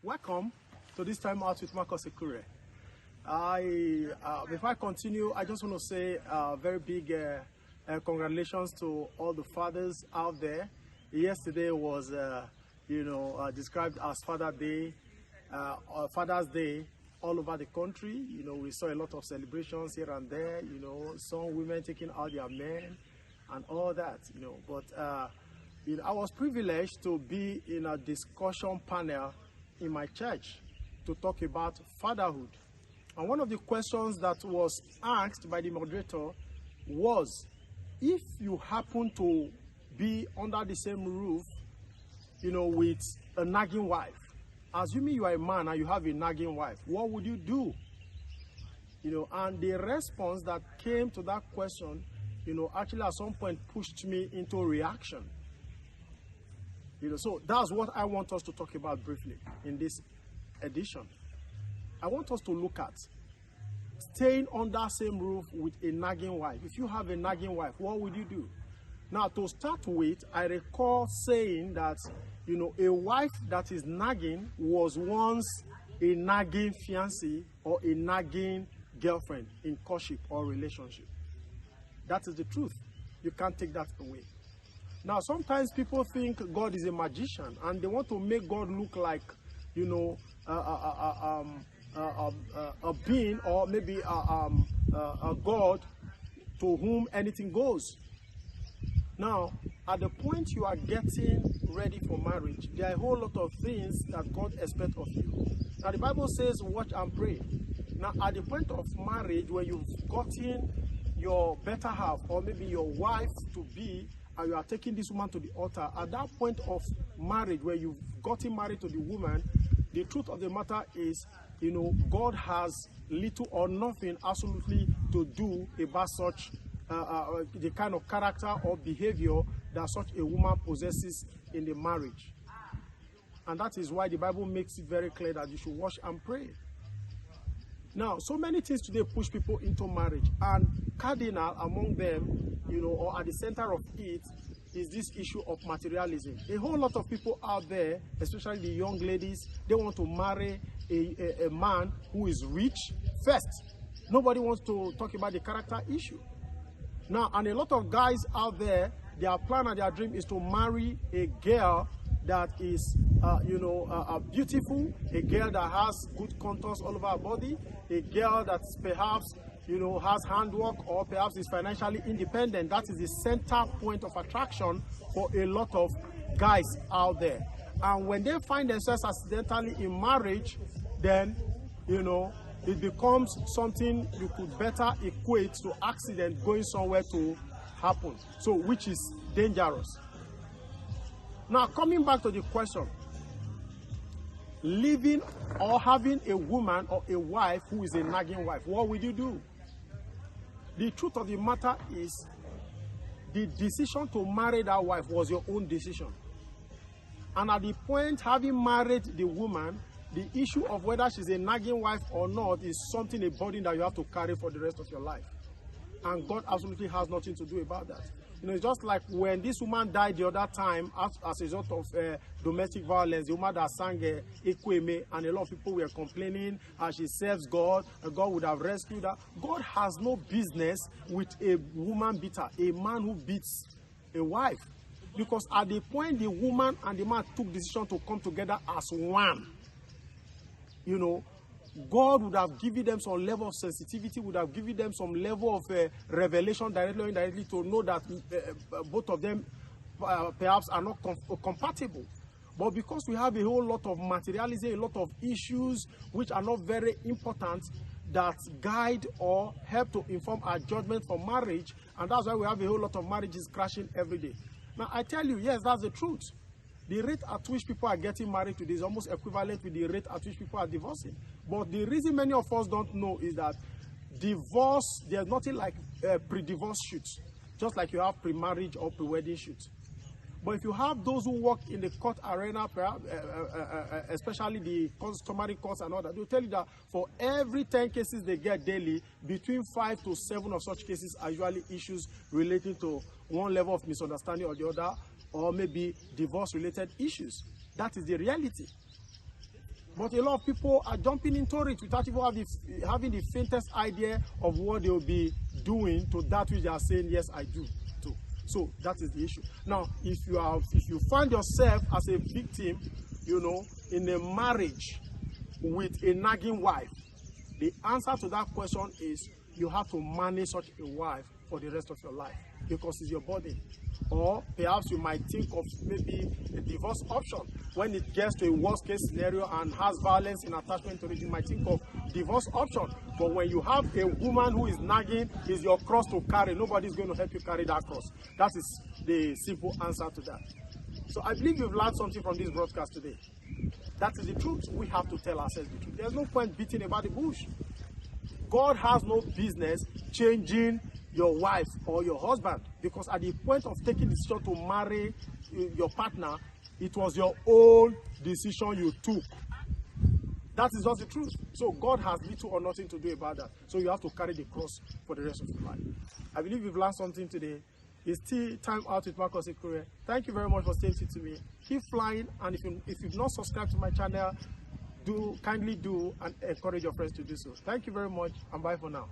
Welcome to this time out with Marcus Ekure. Before I continue, I just want to say very big congratulations to all the fathers out there. Yesterday was, described as Father's Day all over the country. We saw a lot of celebrations here and there. Some women taking out their men and all that. But I was privileged to be in a discussion panel in my church to talk about fatherhood. And one of the questions that was asked by the moderator was, if you happen to be under the same roof, with a nagging wife, assuming you are a man and you have a nagging wife, what would you do? And the response that came to that question, actually at some point pushed me into reaction. So that's what I want us to talk about briefly in this edition. I want us to look at staying under the same roof with a nagging wife. If you have a nagging wife, what would you do? Now, to start with, I recall saying that, a wife that is nagging was once a nagging fiancé or a nagging girlfriend in courtship or relationship. That is the truth. You can't take that away. Now, sometimes people think God is a magician and they want to make God look like, a being or maybe a God to whom anything goes. Now, at the point you are getting ready for marriage, there are a whole lot of things that God expects of you. Now, the Bible says, watch and pray. Now, at the point of marriage, where you've gotten your better half or maybe your wife to be, and you are taking this woman to the altar, at that point of marriage, where you've gotten married to the woman, the truth of the matter is, God has little or nothing absolutely to do about such the kind of character or behavior that such a woman possesses in the marriage. And that is why the Bible makes it very clear that you should watch and pray. Now, so many things today push people into marriage, and cardinal among them, or at the center of it, is this issue of materialism. A whole lot of people out there, especially the young ladies, they want to marry a man who is rich first. Nobody wants to talk about the character issue. Now, and a lot of guys out there, their plan and their dream is to marry a girl that is, beautiful, a girl that has good contours all over her body, a girl that perhaps, has handwork or perhaps is financially independent. That is the center point of attraction for a lot of guys out there. And when they find themselves accidentally in marriage, then, it becomes something you could better equate to accident going somewhere to happen. So, which is dangerous. Now, coming back to the question, living or having a woman or a wife who is a nagging wife, what would you do? The truth of the matter is, the decision to marry that wife was your own decision. And at the point, having married the woman, the issue of whether she's a nagging wife or not is something, a burden that you have to carry for the rest of your life. And God absolutely has nothing to do about that. It's just like when this woman died the other time as a result of domestic violence, the woman that sang Ekure, and a lot of people were complaining as she serves God, and God would have rescued her. God has no business with a woman beater, a man who beats a wife. Because at the point the woman and the man took decision to come together as one, God would have given them some level of sensitivity, would have given them some level of revelation directly or indirectly to know that both of them perhaps are not compatible. But because we have a whole lot of materialism, a lot of issues which are not very important that guide or help to inform our judgment for marriage, and that's why we have a whole lot of marriages crashing every day. Now, I tell you, yes, that's the truth. The rate at which people are getting married today is almost equivalent with the rate at which people are divorcing. But the reason many of us don't know is that divorce, there's nothing like pre-divorce shoots, just like you have pre-marriage or pre-wedding shoots. But if you have those who work in the court arena, especially the customary courts and all that, they'll tell you that for every 10 cases they get daily, between 5 to 7 of such cases are usually issues relating to one level of misunderstanding or the other, or maybe divorce-related issues. That is the reality. But a lot of people are jumping into it without even having the faintest idea of what they will be doing to that which they are saying, yes, I do too. So that is the issue. Now, if you find yourself as a victim, you know, in a marriage with a nagging wife, the answer to that question is you have to manage such a wife for the rest of your life because it's your body. Or perhaps you might think of maybe a divorce option. When it gets to a worst case scenario and has violence in attachment to it, you might think of divorce option. But when you have a woman who is nagging, is your cross to carry. Nobody's going to help you carry that cross. That is the simple answer to that. So I believe you've learned something from this broadcast today. That is the truth. We have to tell ourselves the truth. There's no point beating about the bush. God has no business changing your wife or your husband, because at the point of taking the decision to marry your partner, it was your own decision you took. That is just the truth. So God has little or nothing to do about that. So you have to carry the cross for the rest of your life. I believe you've learned something today. It's still time out with Marcus Ekure. Thank you very much for staying to me. Keep flying, and if you've not subscribed to my channel, kindly do and encourage your friends to do so. Thank you very much, and bye for now.